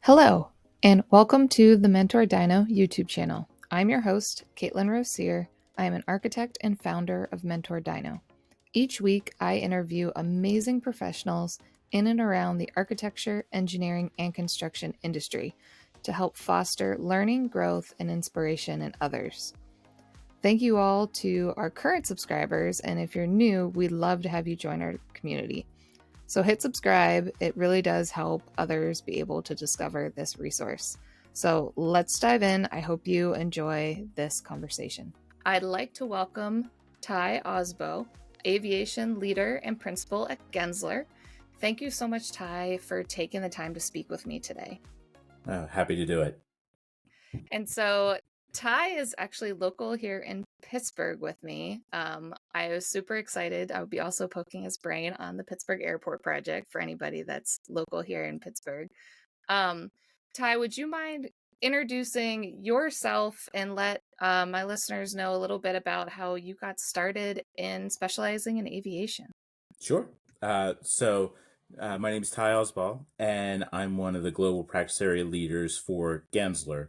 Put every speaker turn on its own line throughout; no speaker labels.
Hello, and welcome to the mentorDINO YouTube channel. I'm your host, Katelyn Rossier. I am an architect and founder of mentorDINO. Each week, I interview amazing professionals in and around the architecture, engineering, and construction industry to help foster learning, growth, and inspiration in others. Thank you all to our current subscribers, and if you're new, we'd love to have you join our community. So hit subscribe. It really does help others be able to discover this resource. So let's dive in. I hope you enjoy this conversation. I'd like to welcome Ty Osbaugh, aviation leader and principal at Gensler. Thank you so much, Ty, for taking the time to speak with me today.
Happy to do it.
And so Ty is actually local here in Pittsburgh with me. I was super excited. I would be also poking his brain on the Pittsburgh Airport project for anybody that's local here in Pittsburgh. Ty, would you mind introducing yourself and let my listeners know a little bit about how you got started in specializing in aviation?
Sure. My name is Ty Osbaugh, and I'm one of the global practice area leaders for Gensler.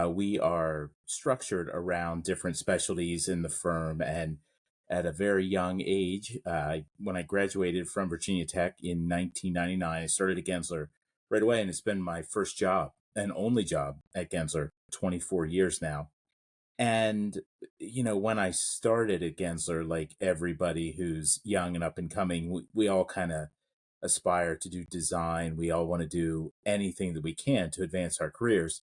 We are structured around different specialties in the firm, and at a very young age, when I graduated from Virginia Tech in 1999, I started at Gensler right away, and it's been my first job and only job at Gensler, 24 years now. And, when I started at Gensler, like everybody who's young and up and coming, we all kind of aspire to do design. We all want to do anything that we can to advance our careers.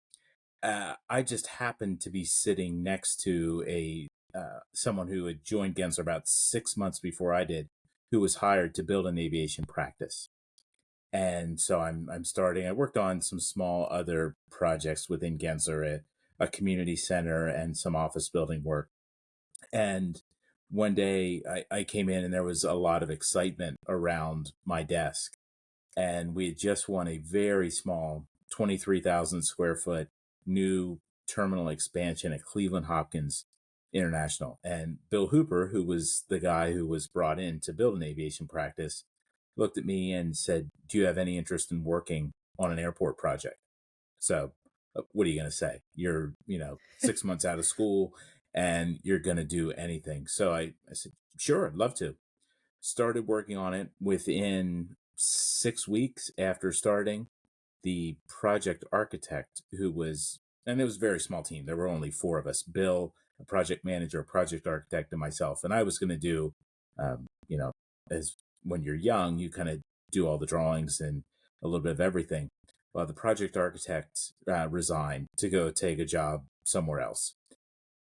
I just happened to be sitting next to a someone who had joined Gensler about 6 months before I did, who was hired to build an aviation practice. And so I'm starting. I worked on some small other projects within Gensler, a community center and some office building work. And one day I came in and there was a lot of excitement around my desk. And we had just won a very small 23,000 square foot new terminal expansion at Cleveland Hopkins International. And Bill Hooper, who was the guy who was brought in to build an aviation practice, looked at me and said, "Do you have any interest in working on an airport project?" So, what are you going to say? You're, 6 months out of school and you're going to do anything. So I said, "Sure, I'd love to." Started working on it. Within 6 weeks after starting, the project architect and it was a very small team. There were only four of us: Bill, a project manager, a project architect, and myself. And I was going to do, um, you know, as when you're young, you kind of do all the drawings and a little bit of everything. Well, the project architect resigned to go take a job somewhere else.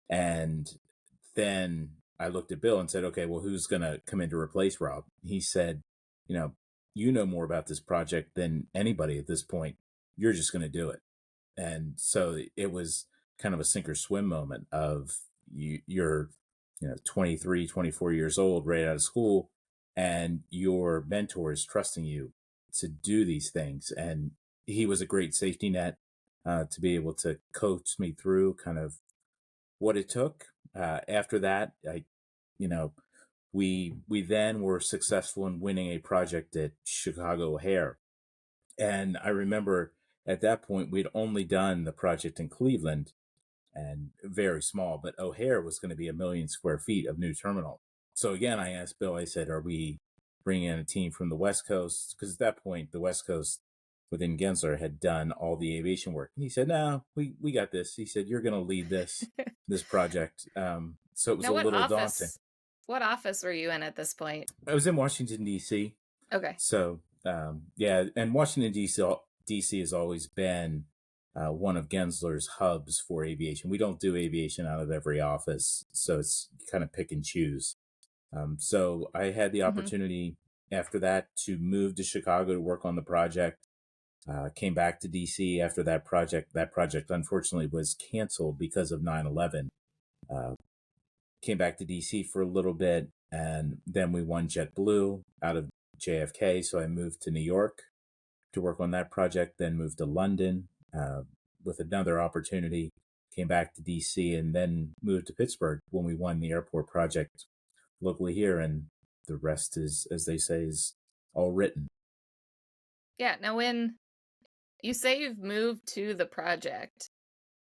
And then I looked at Bill and said, "Okay, well, who's going to come in to replace Rob?" He said, "You know, you know more about this project than anybody at this point. You're just going to do it." And so it was kind of a sink or swim moment of you're 23, 24 years old, right out of school, and your mentor is trusting you to do these things. And he was a great safety net to be able to coach me through kind of what it took. After that, you know, we then were successful in winning a project at Chicago O'Hare. And I remember at that point, we'd only done the project in Cleveland and very small, but O'Hare was going to be 1 million square feet of new terminal. So again, I asked Bill, I said, "Are we bringing in a team from the West Coast?" Because at that point, the West Coast within Gensler had done all the aviation work. And he said, "No, we got this." He said, "You're going to lead this project." So it was
Now,
a little daunting.
what office were you in at this point?
I was in Washington, D.C.
Okay.
So, yeah, and Washington, D.C. has always been one of Gensler's hubs for aviation. We don't do aviation out of every office, so it's kind of pick and choose. So I had the
Mm-hmm.
opportunity after that to move to Chicago to work on the project. Came back to DC after that project. That project, unfortunately, was canceled because of 9/11. Uh, Came back to DC for a little bit, and then we won JetBlue out of JFK. So I moved to New York to work on that project, then moved to London with another opportunity, came back to DC, and then moved to Pittsburgh when we won the airport project locally here. And the rest is, as they say, is all written.
Yeah. Now, You say you've moved to the project.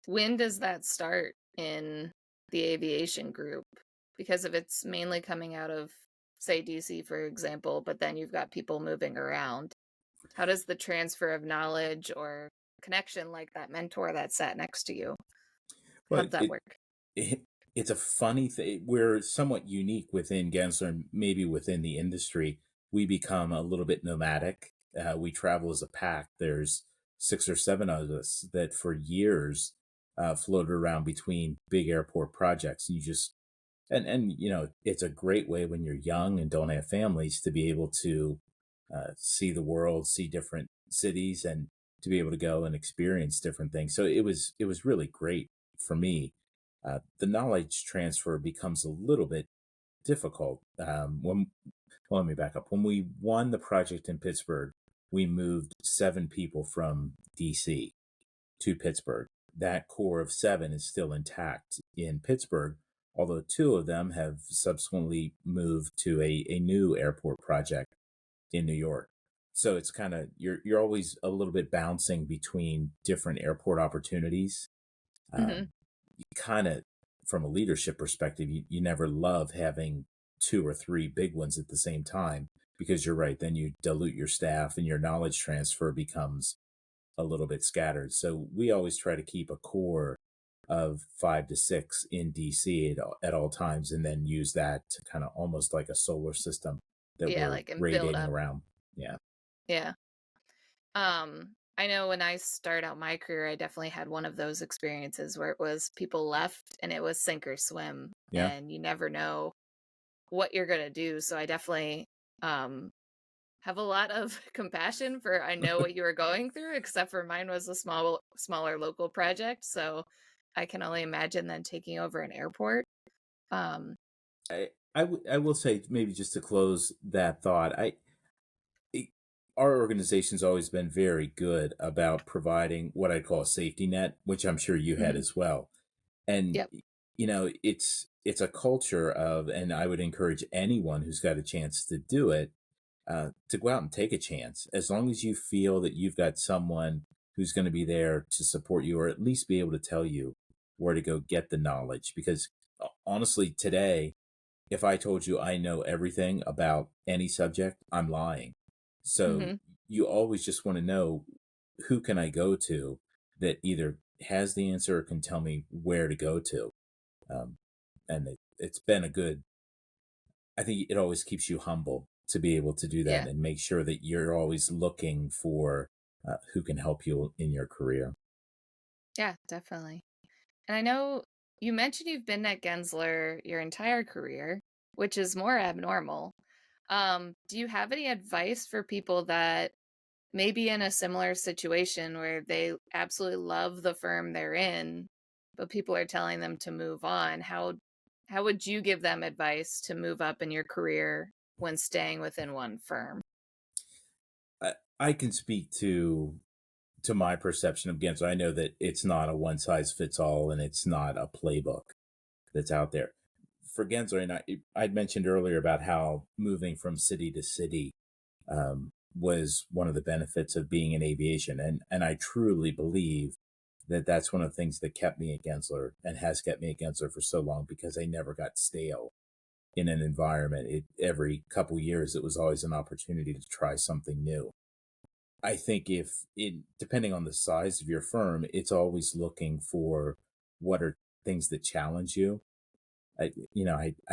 When does that start in the aviation group? Because if it's mainly coming out of, say, DC, for example, but then you've got people moving around, how does the transfer of knowledge or connection like that mentor that sat next to you, how
But
does that work?
it it's a funny thing. We're somewhat unique within Gensler, and maybe within the industry. We become a little bit nomadic. We travel as a pack. There's 6 or 7 of us that for years floated around between big airport projects. You just and it's a great way when you're young and don't have families to be able to see the world, see different cities, and to be able to go and experience different things. So it was really great for me. The knowledge transfer becomes a little bit difficult when. Well, let me back up. When we won the project in Pittsburgh, we moved 7 people from DC to Pittsburgh. That core of 7 is still intact in Pittsburgh, although 2 of them have subsequently moved to a new airport project in New York. So it's kind of you're always a little bit bouncing between different airport opportunities.
Hmm.
You kind of, from a leadership perspective, you never love having 2 or 3 big ones at the same time because you're right. Then you dilute your staff and your knowledge transfer becomes a little bit scattered. So we always try to keep a core of 5 to 6 in DC at all times, and then use that to kind of almost like a solar system that
Yeah,
we're
like and build
radiating
up.
around. Yeah.
Yeah. I know when I start out my career, I definitely had one of those experiences where it was people left and it was sink or swim,
Yeah.
and you never know what you're gonna do. So I definitely um have a lot of compassion for I know what you were going through, except for mine was a smaller local project. So I can only imagine then taking over an airport. Um,
I will say, maybe just to close that thought, it- our organization's always been very good about providing what I call a safety net, which I'm sure you had
mhm,
as well. And
yep.
it's a culture of, and I would encourage anyone who's got a chance to do it, to go out and take a chance. As long as you feel that you've got someone who's going to be there to support you, or at least be able to tell you where to go get the knowledge. Because honestly, today, if I told you I know everything about any subject, I'm lying. So
Hmm.
you always just want to know, who can I go to that either has the answer or can tell me where to go to. Um, and it's been a good, I think it always keeps you humble to be able to do that
Yeah,
and make sure that you're always looking for who can help you in your career.
yeah, definitely. And I know you mentioned you've been at Gensler your entire career, which is more abnormal. Do you have any advice for people that may be in a similar situation where they absolutely love the firm they're in, but people are telling them to move on? How would you give them advice to move up in your career when staying within one firm?
I can speak to my perception of Gensler. I know that it's not a one size fits all, and it's not a playbook that's out there. For Gensler, and I'd mentioned earlier about how moving from city to city was one of the benefits of being in aviation, and I truly believe that that's one of the things that kept me at Gensler and has kept me at Gensler for so long, because I never got stale in an environment. Every couple years, it was always an opportunity to try something new. I think if it, depending on the size of your firm, it's always looking for what are things that challenge you. I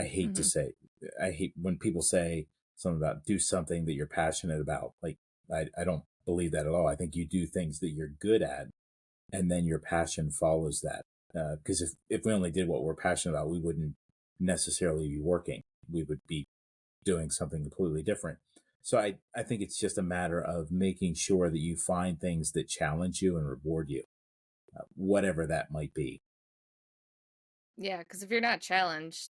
hate to
Hmm.
say, I hate when people say something about do something that you're passionate about. Like, I don't believe that at all. I think you do things that you're good at, and then your passion follows that. Because if we only did what we're passionate about, we wouldn't necessarily be working. We would be doing something completely different. So I think it's just a matter of making sure that you find things that challenge you and reward you, whatever that might be.
Yeah, because if you're not challenged,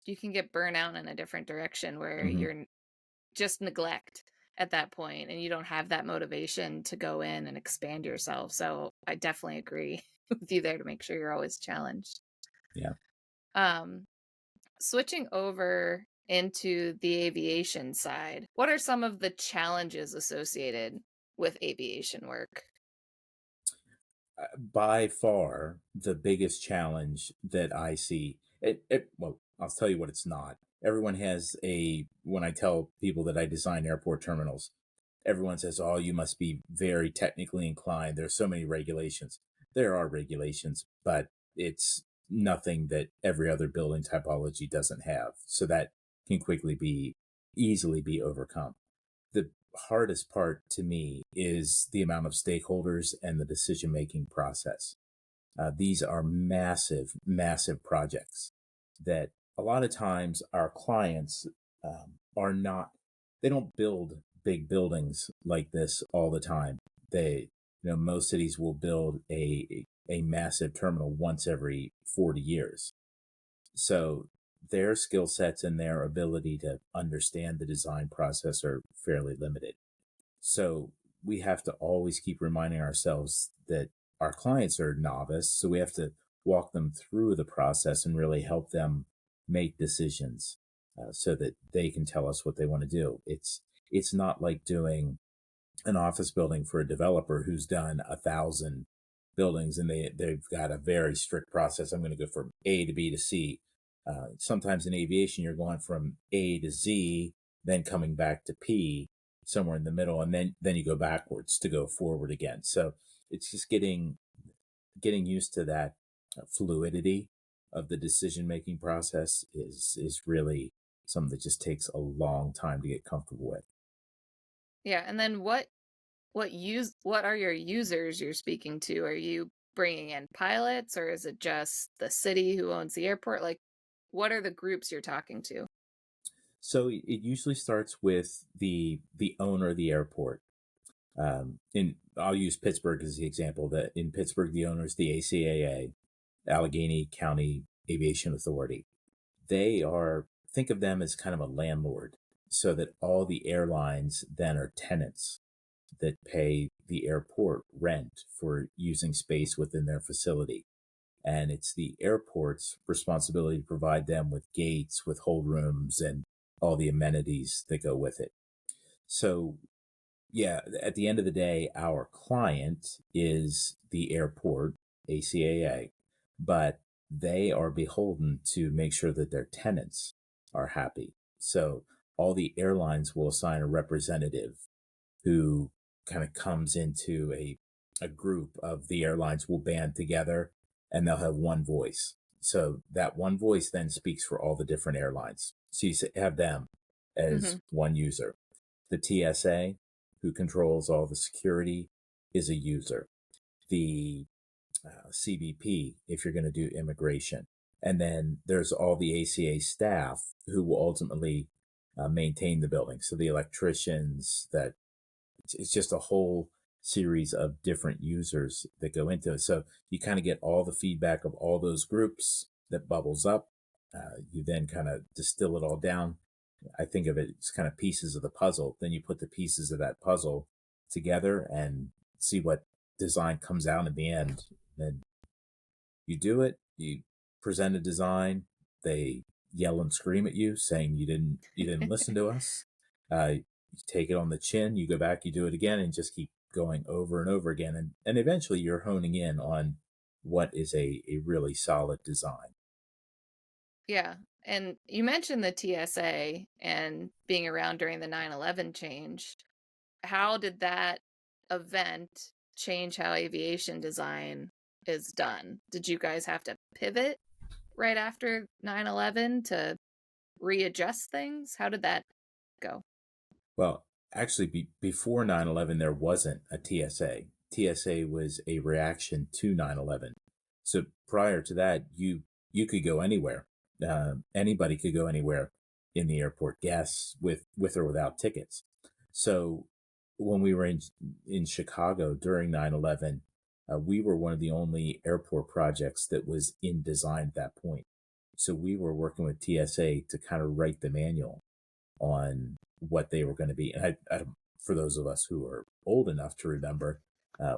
you can get burnt out in a different direction where
Hmm.
just neglect at that point and you don't have that motivation to go in and expand yourself. So I definitely agree with you there to make sure you're always challenged.
Yeah.
Um, Switching over into the aviation side, what are some of the challenges associated with aviation work?
By far, the biggest challenge that I see, well, I'll tell you what it's not. Everyone has when I tell people that I design airport terminals, everyone says, oh, you must be very technically inclined. There's so many regulations. There are regulations, but it's nothing that every other building typology doesn't have. So that can easily be overcome. The hardest part to me is the amount of stakeholders and the decision making process. These are massive, massive projects that a lot of times our clients are not, they don't build big buildings like this all the time. Most cities will build a massive terminal once every 40 years. So their skill sets and their ability to understand the design process are fairly limited. So we have to always keep reminding ourselves that our clients are novice. So we have to walk them through the process and really help them make decisions so that they can tell us what they want to do. It's not like doing an office building for a developer who's done 1,000 buildings and they've got a very strict process. I'm going to go from A to B to C. Sometimes in aviation, you're going from A to Z, then coming back to P, somewhere in the middle, and then you go backwards to go forward again. So it's just getting used to that fluidity of the decision making process is really something that just takes a long time to get comfortable with.
Yeah, and then what are your users you're speaking to? Are you bringing in pilots, or is it just the city who owns the airport? Like, what are the groups you're talking to?
So it usually starts with the owner of the airport. I'll use Pittsburgh as the example. That in Pittsburgh, the owner is the ACAA, Allegheny County Aviation Authority. Think of them as kind of a landlord, so that all the airlines then are tenants that pay the airport rent for using space within their facility. And it's the airport's responsibility to provide them with gates, with hold rooms, and all the amenities that go with it. So, yeah, at the end of the day, our client is the airport, ACAA, but they are beholden to make sure that their tenants are happy. So all the airlines will assign a representative who kind of comes into a group of the airlines will band together and they'll have one voice. So that one voice then speaks for all the different airlines. So you have them as
Hmm.
one user. The TSA, who controls all the security, is a user. The CBP, if you're going to do immigration. And then there's all the ACA staff who will ultimately maintain the building. So the electricians, that it's just a whole series of different users that go into it. So you kind of get all the feedback of all those groups that bubbles up. You then kind of distill it all down. I think of it as kind of pieces of the puzzle. Then you put the pieces of that puzzle together and see what design comes out in the end. Then you do it, you present a design, they yell and scream at you saying you didn't listen to us. You take it on the chin, you go back, you do it again, and just keep going over and over again. And eventually you're honing in on what is a really solid design.
Yeah. And you mentioned the TSA and being around during the 9/11 change. How did that event change how aviation design is done? Did you guys have to pivot right after 9/11 to readjust things? How did that go?
Well, actually, before 9/11, there wasn't a TSA. TSA was a reaction to 9/11. So prior to that, you could go anywhere. Anybody could go anywhere in the airport, guests with or without tickets. So when we were in Chicago during 9/11, we were one of the only airport projects that was in design at that point. So we were working with TSA to kind of write the manual on what they were going to be. And for those of us who are old enough to remember,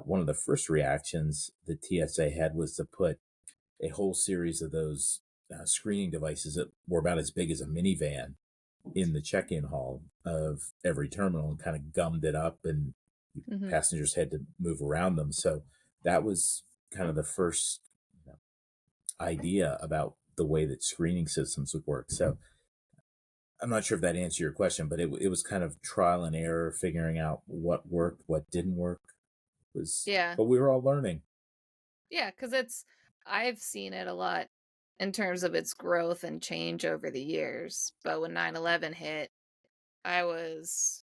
one of the first reactions the TSA had was to put a whole series of those screening devices that were about as big as a minivan in the check-in hall of every terminal and kind of gummed it up, and
Hmm.
passengers had to move around them. So that was kind of the first idea about the way that screening systems would work. So I'm not sure if that answered your question, but it was kind of trial and error, figuring out what worked, what didn't work.
Yeah.
But we were all learning.
Yeah, because I've seen it a lot in terms of its growth and change over the years. But when 9/11 hit, I was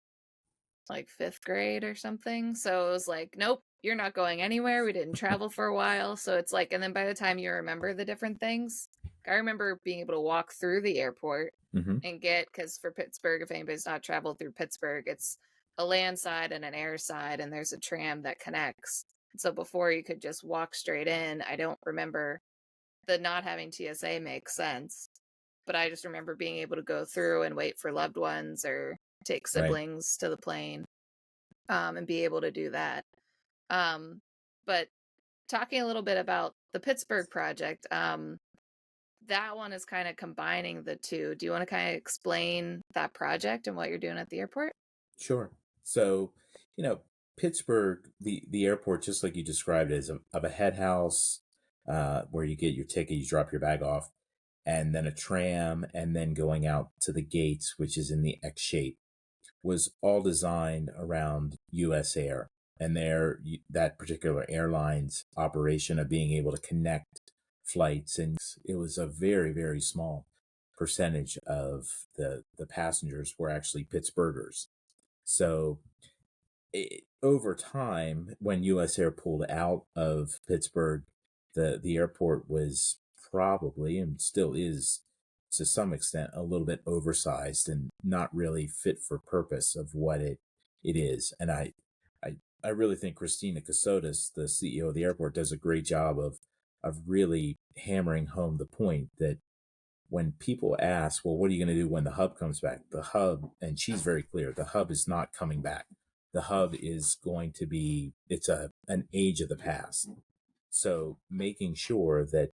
like fifth grade or something. So it was like, nope, you're not going anywhere. We didn't travel for a while. So it's like, and then by the time you remember the different things, I remember being able to walk through the airport
Mm-hmm.
and because for Pittsburgh, if anybody's not traveled through Pittsburgh, it's a land side and an air side, and there's a tram that connects. So before you could just walk straight in, I don't remember the not having TSA makes sense, but I just remember being able to go through and wait for loved ones or take
Right.
siblings to the plane, and be able to do that. But talking a little bit about the Pittsburgh project, that one is kind of combining the two. Do you want to kind of explain that project and what you're doing at the airport?
Sure. So, you know, Pittsburgh, the airport, just like you described, is of a head house where you get your ticket, you drop your bag off, and then a tram, and then going out to the gates, which is in the X shape, was all designed around U.S. Air and that particular airline's operation of being able to connect flights. And it was a very, very small percentage of the passengers were actually Pittsburghers. So over time, when U.S. Air pulled out of Pittsburgh, the airport was probably, and still is to some extent, a little bit oversized and not really fit for purpose of what it is. And I I really think Christina Casotis, the CEO of the airport, does a great job of really hammering home the point that when people ask, well, what are you going to do when the hub comes back? The hub, and she's very clear, the hub is not coming back. The hub is going to be, it's an age of the past. So making sure that,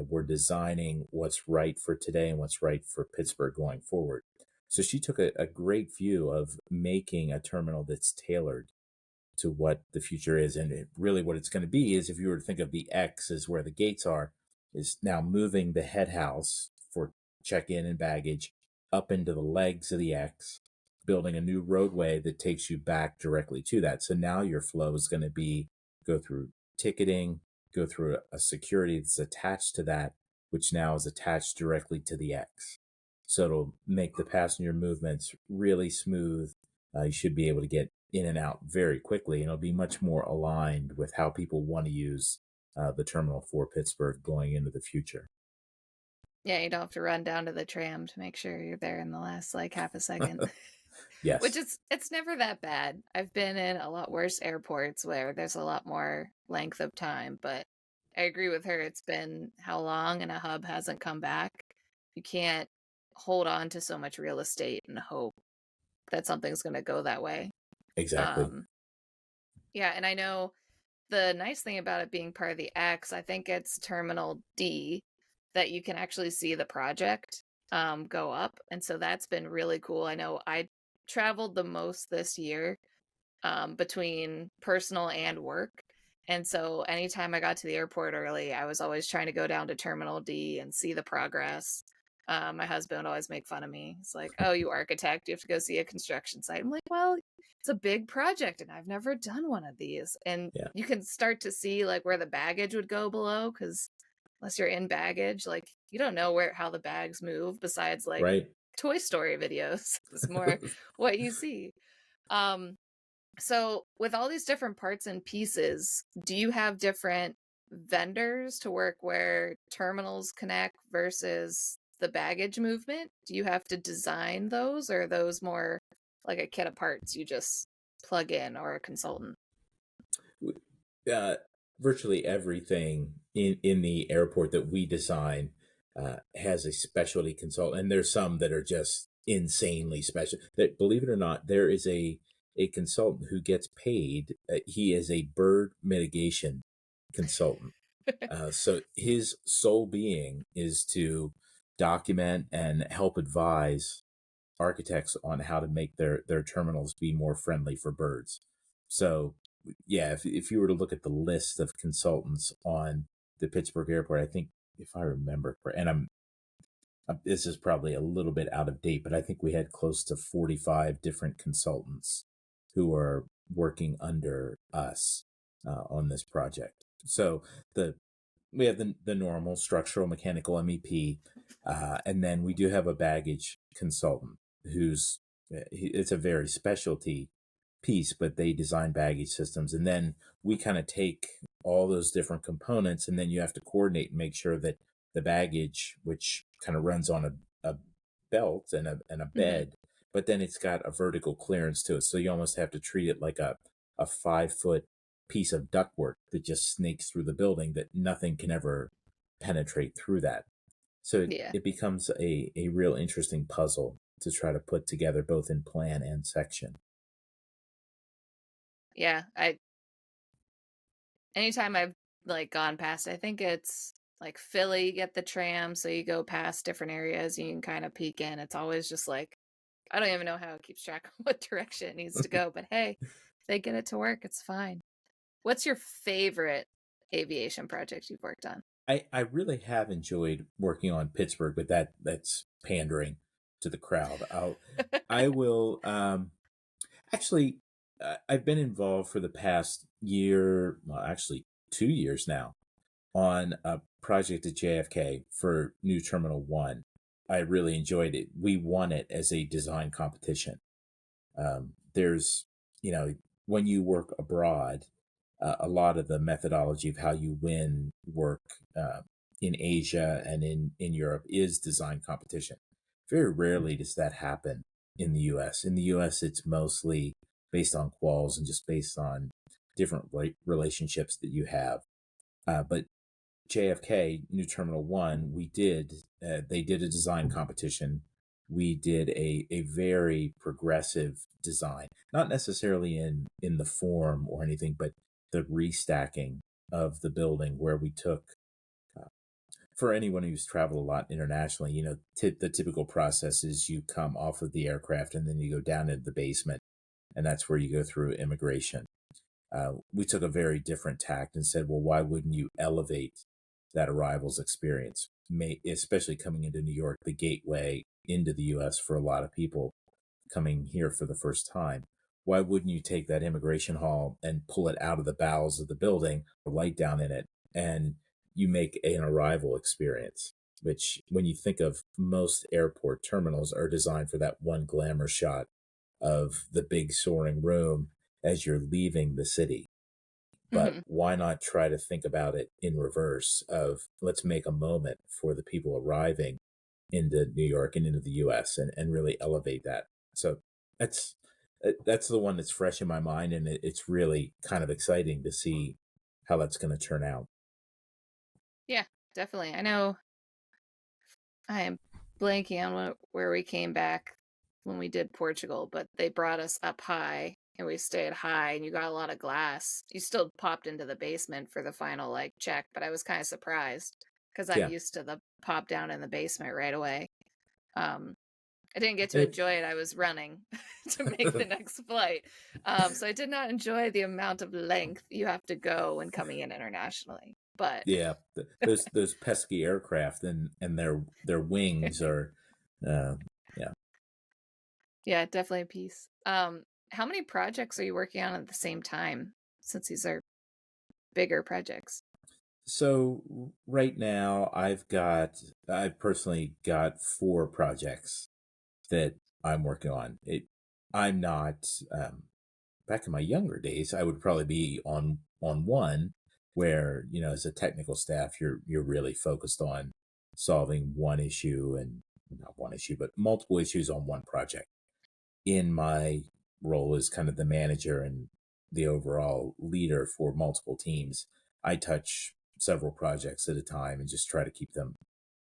we're designing what's right for today and what's right for Pittsburgh going forward. So she took a great view of making a terminal that's tailored to what the future is. And really what it's going to be is, if you were to think of the X as where the gates are, is now moving the head house for check-in and baggage up into the legs of the X, building a new roadway that takes you back directly to that. So now your flow is going to be go through ticketing, go through a security that's attached to that, which now is attached directly to the X. So it'll make the passenger movements really smooth. You should be able to get in and out very quickly, and it'll be much more aligned with how people want to use the terminal for Pittsburgh going into the future.
Yeah, you don't have to run down to the tram to make sure you're there in the last like half a second. Which
Yes,
it's never that bad. I've been in a lot worse airports where there's a lot more length of time, but I agree with her. It's been how long and a hub hasn't come back. You can't hold on to so much real estate and hope that something's going to go that way.
exactly.
Um, yeah, and I know the nice thing about it being part of the X, I think it's Terminal D, that you can actually see the project go up. And so that's been really cool. I know I traveled the most this year, between personal and work. And so anytime I got to the airport early, I was always trying to go down to Terminal D and see the progress. My husband would always make fun of me. It's like, oh, you architect, you have to go see a construction site. I'm like, well, it's a big project and I've never done one of these. And
Yeah,
you can start to see like where the baggage would go below, because unless you're in baggage, like you don't know how the bags move besides like
right.
Toy Story videos. It's more what you see. Um, so with all these different parts and pieces, do you have different vendors to work where terminals connect versus the baggage movement? Do you have to design those, or are those more like a kit of parts you just plug in, or a consultant?
uh, Virtually everything in the airport that we design has a specialty consultant, and there's some that are just insanely special. That, believe it or not, there is a consultant who gets paid. He is a bird mitigation consultant. So his sole being is to document and help advise architects on how to make their terminals be more friendly for birds. So yeah, if you were to look at the list of consultants on the Pittsburgh airport, I think if I remember, and this is probably a little bit out of date, but I think we had close to 45 different consultants who are working under us on this project. So the we have the normal structural mechanical MEP, and then we do have a baggage consultant who's it's a very specialty piece, but they design baggage systems, and then we kind of take all those different components, and then you have to coordinate and make sure that the baggage, which kind of runs on a belt and a
Hmm.
bed, but then it's got a vertical clearance to it, so you almost have to treat it like a 5 foot piece of ductwork that just snakes through the building that nothing can ever penetrate through that. So
Yeah.
it becomes a real interesting puzzle to try to put together both in plan and section.
Yeah. Anytime I've like gone past, I think it's like Philly, you get the tram, so you go past different areas, you can kind of peek in. It's always just like, I don't even know how it keeps track of what direction it needs to go, but hey, if they get it to work, it's fine. What's your favorite aviation project you've worked on?
I really have enjoyed working on Pittsburgh, but that's pandering to the crowd. I will actually I've been involved for the past year, well, actually 2 years now, on a project at JFK for New Terminal One. I really enjoyed it. We won it as a design competition. There's, you know, when you work abroad, a lot of the methodology of how you win work uh, in Asia and in Europe is design competition. Very rarely does that happen in the US. In the US, it's mostly based on quals and just based on different relationships that you have. But JFK New Terminal One, they did a design competition. We did a very progressive design, not necessarily in the form or anything, but the restacking of the building where we took uh, for anyone who's traveled a lot internationally, the typical process is you come off of the aircraft and then you go down into the basement, and that's where you go through immigration. We took a very different tact and said, well, why wouldn't you elevate that arrivals experience, especially coming into New York, the gateway into the US for a lot of people coming here for the first time? Why wouldn't you take that immigration hall and pull it out of the bowels of the building, light down in it, and you make an arrival experience? Which, when you think of most airport terminals, are designed for that one glamour shot of the big soaring room as you're leaving the city. But
Hmm.
why not try to think about it in reverse of let's make a moment for the people arriving into New York and into the US, and really elevate that. So that's that's the one that's fresh in my mind, and it's really kind of exciting to see how that's going to turn out.
Yeah, definitely. I know I am blanking on where we came back when we did Portugal, but they brought us up high and we stayed high and you got a lot of glass. You still popped into the basement for the final like check, but I was kind of surprised because I'm
Yeah.
used to the pop down in the basement right away. Um, I didn't get to
It,
enjoy it. I was running to make the next flight. So I did not enjoy the amount of length you have to go when coming in internationally. But
yeah, those pesky aircraft and their wings are uh yeah.
yeah, definitely a piece. How many projects are you working on at the same time since these are bigger projects?
So right now I've personally got 4 projects that I'm working on. I'm not back in my younger days, I would probably be on one where, as a technical staff, you're really focused on solving one issue, and not one issue, but multiple issues on one project. In my role as kind of the manager and the overall leader for multiple teams, I touch several projects at a time and just try to keep them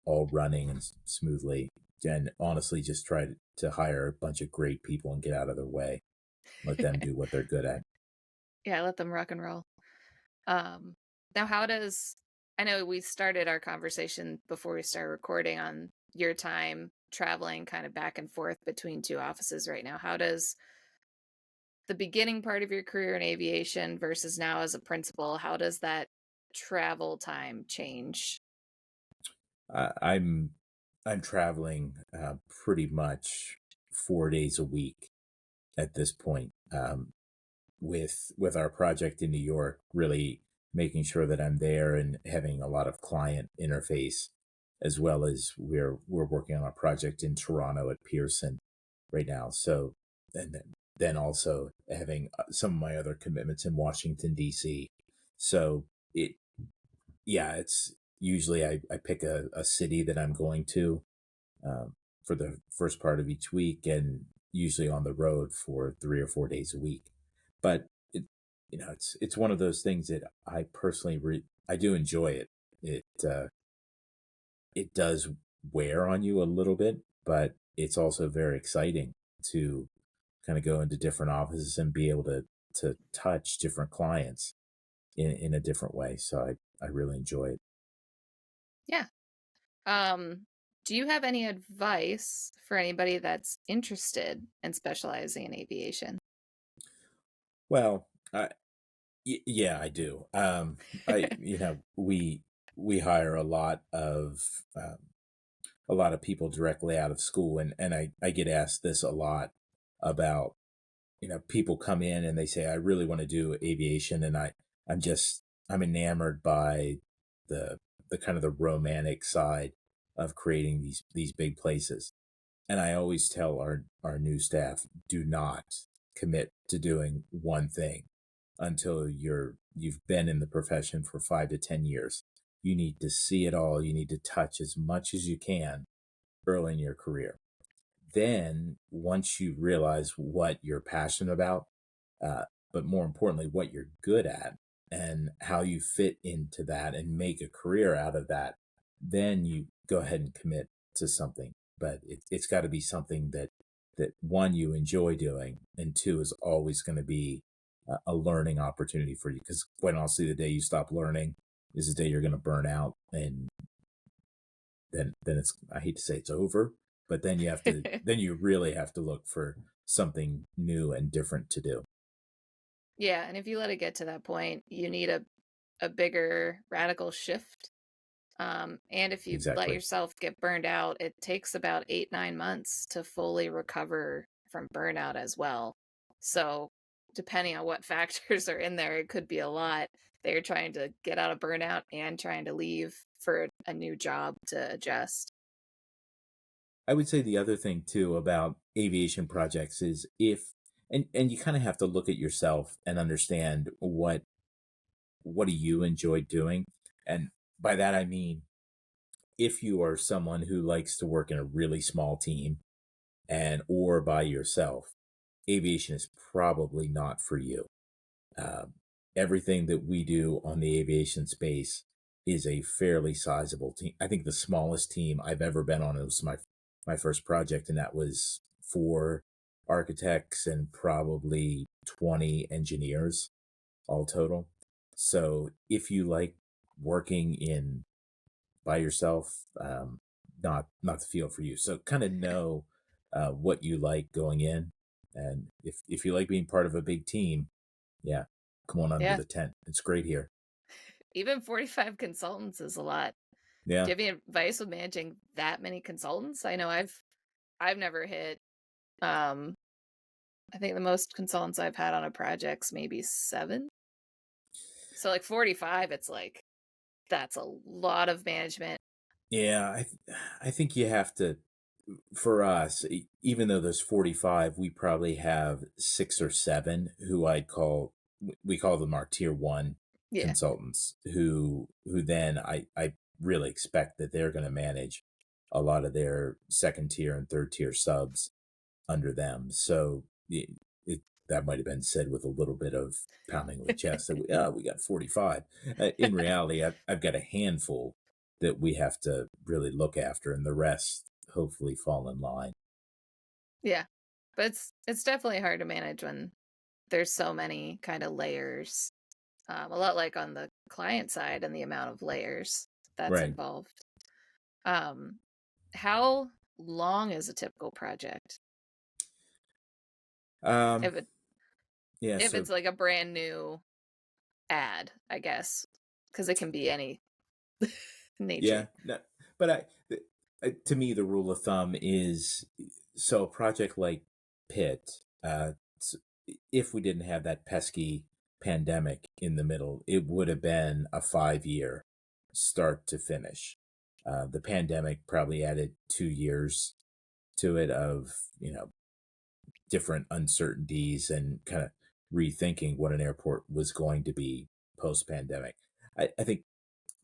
all running and smoothly. And honestly, just try to hire a bunch of great people and get out of their way. Let them do what they're good at.
Yeah, let them rock and roll. Um, Now, how does I know we started our conversation before we started recording on your time traveling kind of back and forth between two offices right now. How does the beginning part of your career in aviation versus now as a principal, how does that travel time change?
I'm traveling pretty much 4 days a week at this point, with our project in New York, really making sure that I'm there and having a lot of client interface, as well as we're working on a project in Toronto at Pearson right now. So, and then also having some of my other commitments in Washington D.C. So it yeah, it's usually I pick a city that I'm going to, for the first part of each week, and usually on the road for 3 or 4 days a week. But it, it's one of those things that I personally I do enjoy it. It does wear on you a little bit, but it's also very exciting to kind of go into different offices and be able to touch different clients in a different way. So I really enjoy it.
Yeah. Um, do you have any advice for anybody that's interested in specializing in aviation?
Well, yeah, I do. We hire um, a lot of people directly out of school, and I get asked this a lot about, people come in and they say, I really want to do aviation, and I'm enamored by the the kind of the romantic side of creating these big places. And I always tell our new staff, do not commit to doing one thing until you've been in the profession for 5 to 10 years. You need to see it all. You need to touch as much as you can early in your career. Then, once you realize what you're passionate about, uh, but more importantly, what you're good at and how you fit into that and make a career out of that, then you go ahead and commit to something. But it's got to be something that one, you enjoy doing, and two, is always going to be a learning opportunity for you. Because quite honestly, the day you stop learning is the day you're going to burn out, and then it's, I hate to say it's over, but then you really have to look for something new and different to do.
Yeah, and if you let it get to that point, you need a bigger radical shift. And if you let
Exactly.
yourself get burned out, it takes about 8, 9 months to fully recover from burnout as well. So, depending on what factors are in there, it could be a lot. They're trying to get out of burnout and trying to leave for a new job to adjust.
I would say the other thing too about aviation projects is, if and you kind of have to look at yourself and understand what do you enjoy doing. And by that I mean, if you are someone who likes to work in a really small team and or by yourself, aviation is probably not for you. Um, Everything that we do on the aviation space is a fairly sizable team. I think the smallest team I've ever been on, it was my first project, and that was 4 architects and probably 20 engineers all total. So if you like working in by yourself, not the field for you. So kind of know what you like going in, and if you like being part of a big team, yeah, come on under
Yeah,
the tent. It's great here.
even 45 consultants is a lot.
Yeah,
Do you have any advice with managing that many consultants? I know I've never hit um I think the most consultants I've had on a project's maybe 7. So like 45, it's like that's a lot of management.
yeah. I think you have to. For us, even though there's 45, we probably have 6 or 7 who I'd call, we call them our tier one
Yeah.
consultants, who then I really expect that they're going to manage a lot of their second tier and third tier subs under them. So it that might have been said with a little bit of pounding of the chest that we got 45. In reality, I've got a handful that we have to really look after, and the rest hopefully fall in line.
Yeah. But it's definitely hard to manage when there's so many kind of layers. A lot like on the client side and the amount of layers that's
Right.
involved. Um, how long is a typical project?
Um,
If it
Yeah.
If it's
So
like a brand new ad, I guess, because it can be any nature.
yeah, no, but to me, the rule of thumb is so a project like Pitt, s- if we didn't have that pesky pandemic in the middle, it would have been a 5 year start to finish. The pandemic probably added 2 years to it of, different uncertainties and kind of rethinking what an airport was going to be post pandemic. I think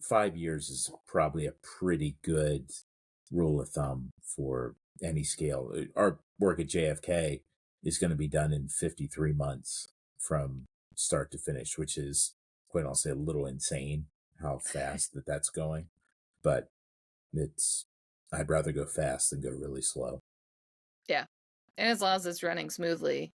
5 years is probably a pretty good rule of thumb for any scale. Our work at JFK is going to be done in 53 months from start to finish, which is, quite honestly, a little insane how fast that's going. But it's, I'd rather go fast than go really slow.
Yeah. And as long as it's running smoothly,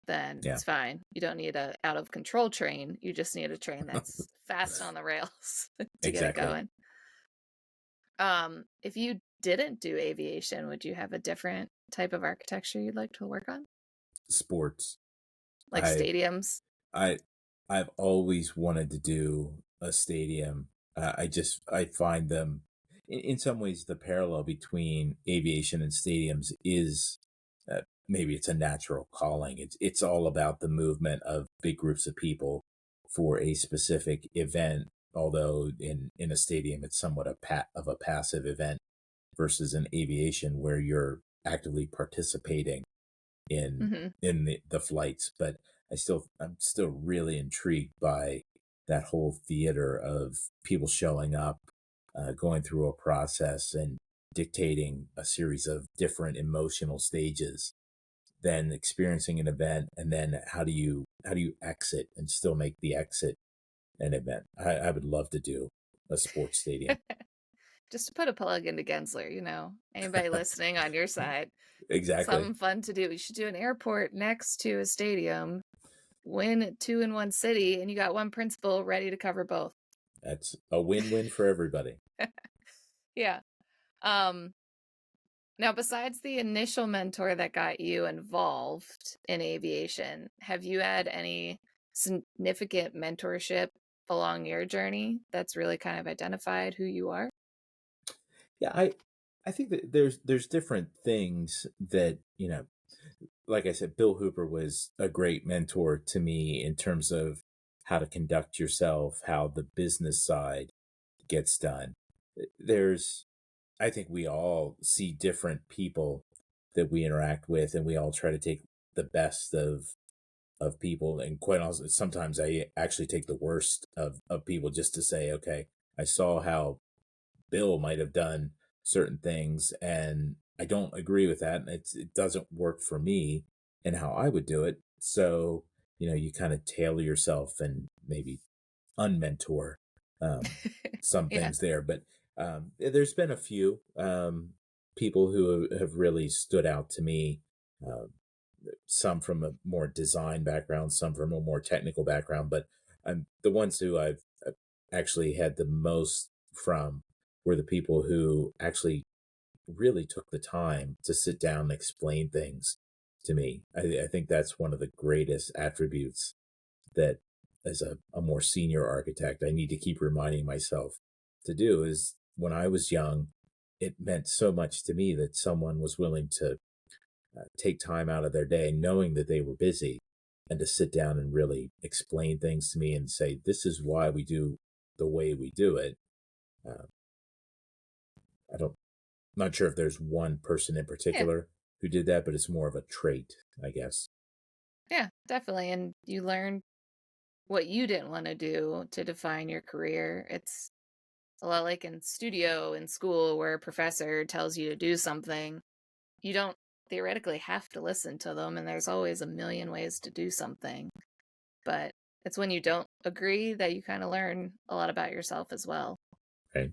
then
Yeah,
it's fine. You don't need a out of control train. You just need a train that's fast on the rails to get it
exactly.
going. If you didn't do aviation, would you have a different type of architecture you'd like to work on?
Sports.
Like
I
stadiums?
I I've always wanted to do a stadium. I find them in some ways the parallel between aviation and stadiums is maybe it's a natural calling. It's all about the movement of big groups of people for a specific event. Although in a stadium it's somewhat of a passive event versus an aviation where you're actively participating in
Mm-hmm.
the flights. But I'm still really intrigued by that whole theater of people showing up, going through a process and dictating a series of different emotional stages, then experiencing an event, and then how do you exit and still make the exit an event. I would love to do a sports stadium.
Just to put a plug into Gensler, anybody listening on your side,
Exactly.
something fun to do. You should do an airport next to a stadium, win two in one city, and you got one principal ready to cover both.
That's a win-win for everybody.
Yeah. Um, Now, besides the initial mentor that got you involved in aviation, have you had any significant mentorship along your journey that's really kind of identified who you are?
Yeah, I think that there's different things that, like I said, Bill Hooper was a great mentor to me in terms of how to conduct yourself, how the business side gets done. There's I think we all see different people that we interact with, and we all try to take the best of people. And quite honestly, sometimes I actually take the worst of people just to say, okay, I saw how Bill might have done certain things, and I don't agree with that, and it doesn't work for me and how I would do it. So, you kind of tailor yourself and maybe unmentor um, some
Yeah.
things there. But there's been a few people who have really stood out to me. Um, some from a more design background, some from a more technical background, but the ones who I've actually had the most from were the people who actually really took the time to sit down and explain things to me. I think that's one of the greatest attributes that, as a more senior architect, I need to keep reminding myself to do. Is when I was young, it meant so much to me that someone was willing to take time out of their day, knowing that they were busy, and to sit down and really explain things to me and say, this is why we do the way we do it. Uh, I don't, not sure if there's one person in
Yeah.
particular who did that, but it's more of a trait, I guess.
Yeah, definitely. And you learn what you didn't want to do to define your career. It's a lot like in studio in school where a professor tells you to do something. You don't theoretically have to listen to them, and there's always a million ways to do something. But it's when you don't agree that you kind of learn a lot about yourself as well.
Right?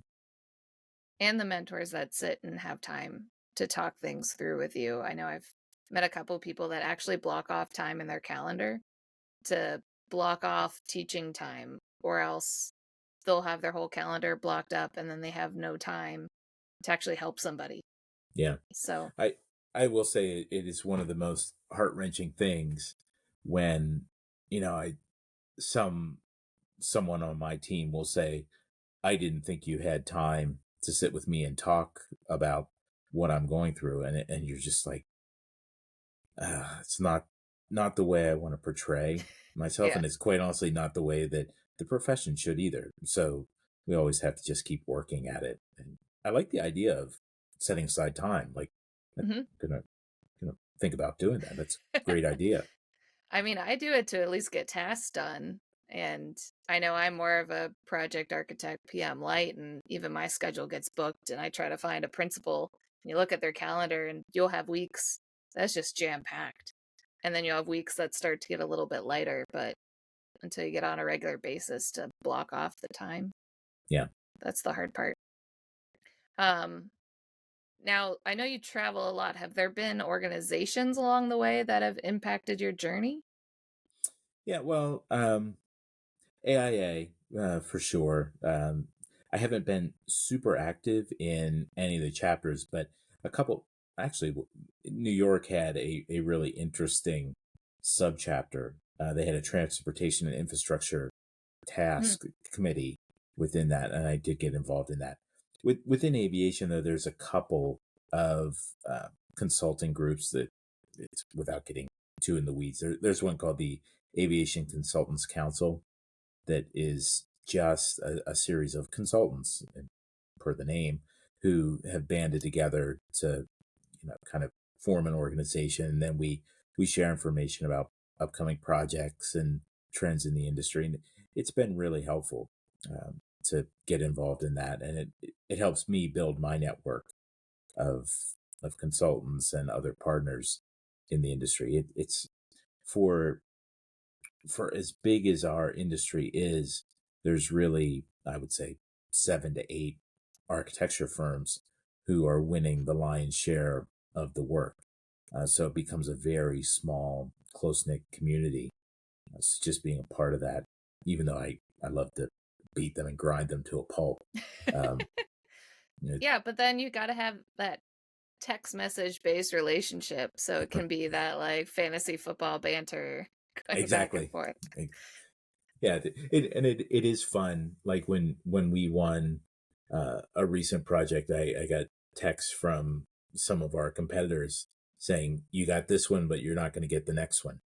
And the mentors that sit and have time to talk things through with you. I know I've met a couple people that actually block off time in their calendar to block off teaching time, or else they'll have their whole calendar blocked up and then they have no time to actually help somebody.
Yeah.
So,
I I will say it is one of the most heart wrenching things when, I some someone on my team will say, I didn't think you had time to sit with me and talk about what I'm going through. And you're just like, it's not the way I want to portray myself.
Yeah.
And it's quite honestly not the way that the profession should either. So we always have to just keep working at it. And I like the idea of setting aside time. Like, I'm
Hmm.
gonna, gonna think about doing that. That's a great idea.
I mean, I do it to at least get tasks done. And I know I'm more of a project architect, PM light, and even my schedule gets booked. And I try to find a principal. You look at their calendar, and you'll have weeks that's just jam packed. And then you'll have weeks that start to get a little bit lighter. But until you get on a regular basis to block off the time,
Yeah.
that's the hard part. Um, Now, I know you travel a lot. Have there been organizations along the way that have impacted your journey?
Yeah. Well, AIA, for sure. I haven't been super active in any of the chapters, but a couple, actually, New York had a really interesting subchapter. They had a transportation and infrastructure
Mhm.
task committee within that, and I did get involved in that. Within aviation, though, there's a couple of consulting groups that, it's without getting too in the weeds. There's one called the Aviation Consultants Council that is just a series of consultants, per the name, who have banded together to, kind of form an organization. And then we share information about upcoming projects and trends in the industry. And it's been really helpful to get involved in that. And it helps me build my network of, of consultants and other partners in the industry. It's for as big as our industry is, there's really, I would say, 7 to 8 architecture firms who are winning the lion's share of the work. So it becomes a very small, close knit community. So just being a part of that, even though I love to beat them and grind them to a pulp. Um, it,
Yeah, but then you got to have that text message based relationship so it can be that like fantasy football banter going back and
exactly.
forth.
Yeah, it is fun. Like when we won a recent project, I got texts from some of our competitors saying, "You got this one, but you're not going to get the next one,"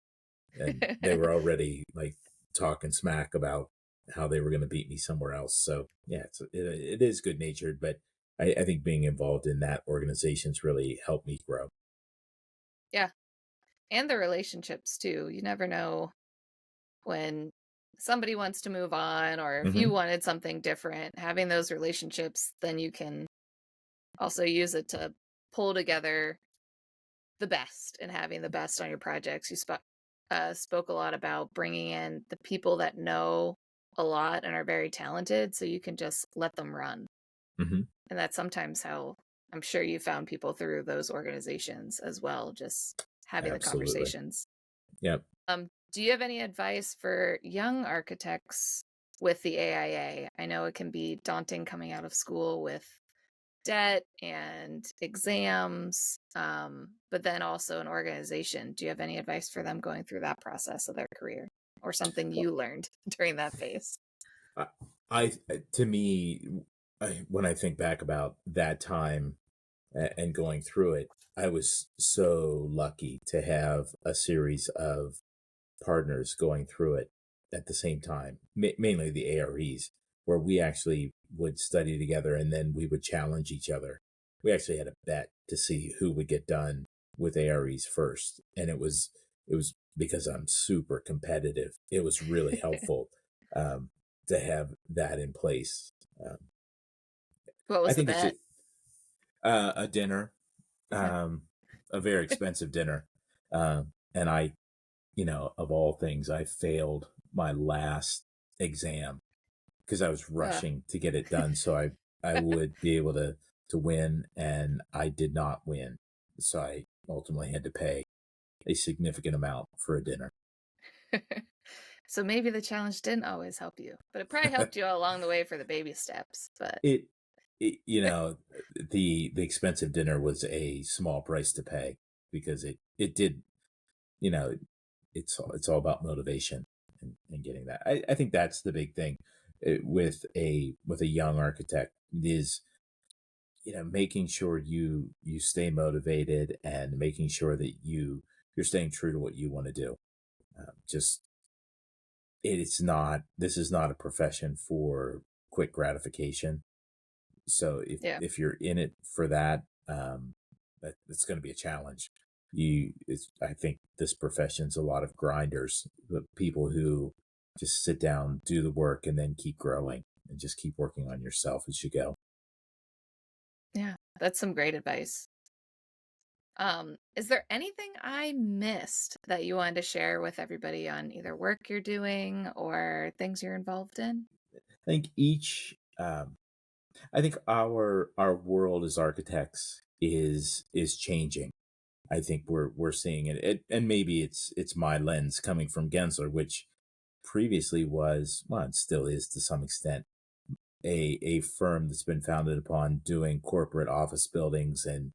and they were already like talking smack about how they were going to beat me somewhere else. So yeah, it is good natured, but I think being involved in that organization's really helped me grow.
Yeah. And the relationships too. You never know when somebody wants to move on or if you
Hmm.
wanted something different. Having those relationships, then you can also use it to pull together the best and having the best on your projects. You spoke a lot about bringing in the people that know a lot and are very talented, so you can just let them run.
Hmm.
And that's sometimes how I'm sure you found people through those organizations as well, just having the
Absolutely.
conversations.
Yep.
Do you have any advice for young architects with the AIA? I know it can be daunting coming out of school with debt and exams, but then also an organization. Do you have any advice for them going through that process of their career or something you learned during that phase?
I, I to me, when I think back about that time and going through it, I was so lucky to have a series of partners going through it at the same time, mainly the AREs, where we actually would study together and then we would challenge each other. We actually had a bet to see who would get done with AREs first, and it was because I'm super competitive. It was really helpful um, to have that in place. Um,
What
I
was the
think it's
bet?
just a dinner,
Okay.
a very expensive dinner, and of all things, I failed my last exam because I was
Uh,
rushing to get it done so I would be able to win, and I did not win. So I ultimately had to pay a significant amount for a dinner.
so maybe the challenge didn't always help you, but it probably helped you along the way for the baby steps. But
it, it the expensive dinner was a small price to pay because it did, you know it's all about motivation and getting that. I think that's the big thing with a young architect is making sure you stay motivated and making sure that you're staying true to what you want to do. Just it's not this is not a profession for quick gratification. So
Yeah.
if you're in it for that, it's going to be a challenge. I think this profession's a lot of grinders, the people who just sit down, do the work, and then keep growing and just keep working on yourself as you go.
Yeah. That's some great advice. Is there anything I missed that you wanted to share with everybody on either work you're doing or things you're involved in?
I think I think our world as architects is changing. I think we're seeing and maybe it's my lens coming from Gensler, which previously was, well, it still is to some extent, a firm that's been founded upon doing corporate office buildings and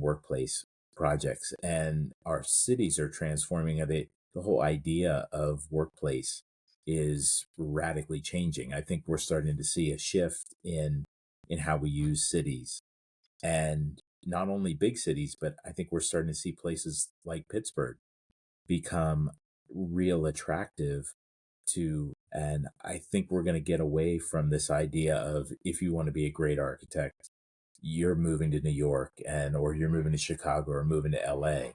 workplace projects. And our cities are transforming. The whole idea of workplace is radically changing. I think we're starting to see a shift in how we use cities, and not only big cities, but I think we're starting to see places like Pittsburgh become real attractive to. And I think we're going to get away from this idea of, if you want to be a great architect, you're moving to New York or you're moving to Chicago or moving to LA.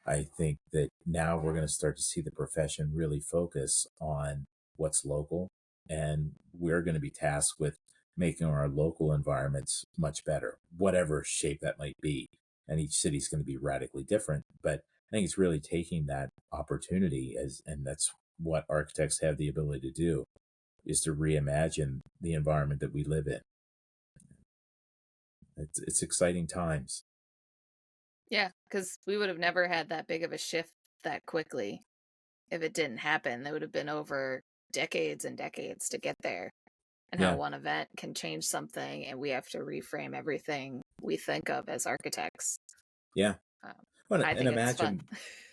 I think that now we're going to start to see the profession really focus on what's local, and we're going to be tasked with making our local environments much better, whatever shape that might be. And each city's going to be radically different, but I think it's really taking that opportunity and that's what architects have the ability to do, is to reimagine the environment that we live in. It's exciting times.
Yeah, because we would have never had that big of a shift that quickly if it didn't happen. That would have been over decades and decades to get there. And how
Yeah,
one event can change something, and we have to reframe everything we think of as architects.
yeah.
Um,
Well,
I
and
think it's fun.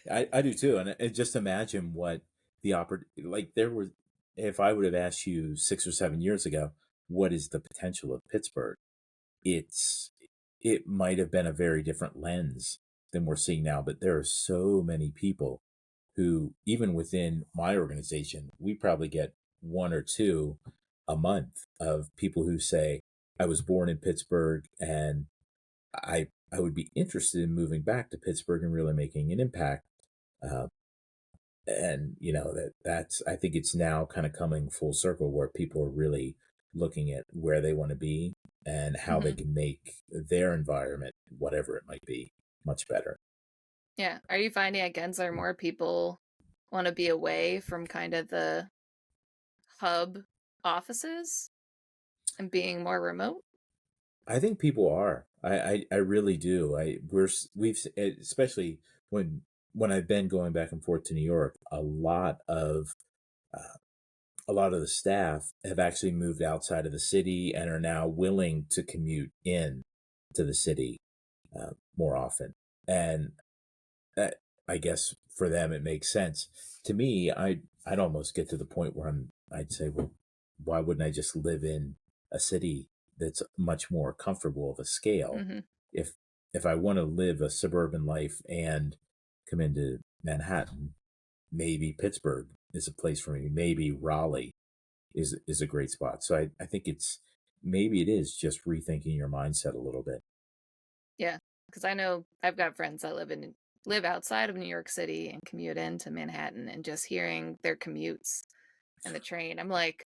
imagine, I do too, and just imagine what like there were. If I would have asked you 6 or 7 years ago, what is the potential of Pittsburgh? It's it might have been a very different lens than we're seeing now, but there are so many people who, even within my organization, we probably get one or two a month of people who say, I was born in Pittsburgh and I would be interested in moving back to Pittsburgh and really making an impact. Uh, and that's I think it's now kind of coming full circle where people are really looking at where they want to be and how they
Hmm.
can make their environment, whatever it might be, much better.
Yeah. Are you finding at Gensler more people want to be away from kind of the hub offices and being more remote?
I think people are. I really do. Especially when I've been going back and forth to New York, uh, a lot of the staff have actually moved outside of the city and are now willing to commute in to the city more often. And that, I guess for them it makes sense. To me, I'd almost get to the point where I'd say, well, why wouldn't I just live in a city that's much more comfortable of a scale?
Hmm.
If if I want to live a suburban life and come into Manhattan, maybe Pittsburgh is a place for me. Maybe Raleigh is a great spot. So I think maybe it is just rethinking your mindset a little bit.
Yeah, because I know I've got friends that live outside of New York City and commute into Manhattan, and just hearing their commutes and the train, I'm like,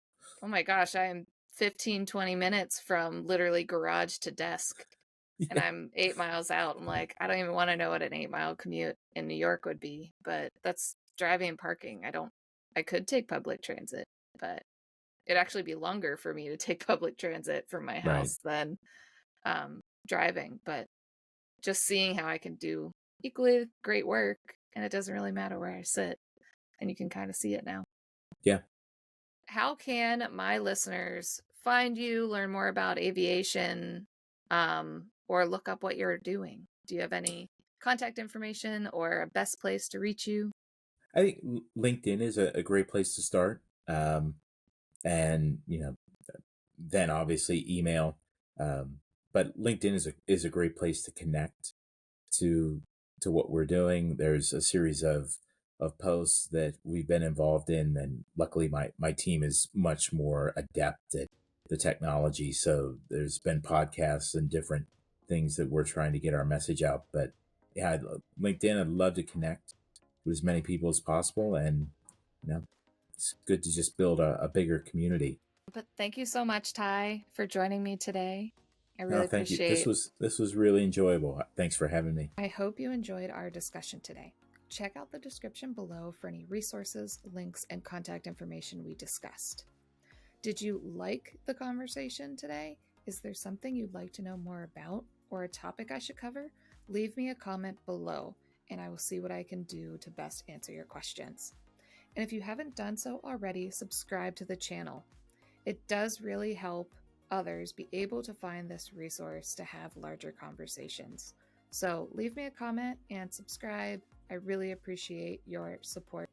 oh my gosh, I am 15, 20 minutes from literally garage to desk, and
Yeah,
I'm 8 miles out. I'm like, I don't even want to know what an 8 mile commute in New York would be, but that's driving and parking. I could take public transit, but it'd actually be longer for me to take public transit from my
right.
house than driving. But just seeing how I can do equally great work, and it doesn't really matter where I sit, and you can kind of see it now.
Yeah.
How can my listeners find you, learn more about aviation, or look up what you're doing? Do you have any contact information or a best place to reach you?
I think LinkedIn is a great place to start. And then obviously email. Um, but LinkedIn is a great place to connect to what we're doing. There's a series of posts that we've been involved in, and luckily my team is much more adept at the technology. So there's been podcasts and different things that we're trying to get our message out. But yeah, LinkedIn, I'd love to connect with as many people as possible, and you know, it's good to just build a bigger community.
But thank you so much, Ty, for joining me today. I
No,
really
thank you. This
appreciate.
was really enjoyable. Thanks for having me.
I hope you enjoyed our discussion today. Check out the description below for any resources, links, and contact information we discussed. Did you like the conversation today? Is there something you'd like to know more about or a topic I should cover? Leave me a comment below and I will see what I can do to best answer your questions. And if you haven't done so already, subscribe to the channel. It does really help others be able to find this resource to have larger conversations. So leave me a comment and subscribe. I really appreciate your support.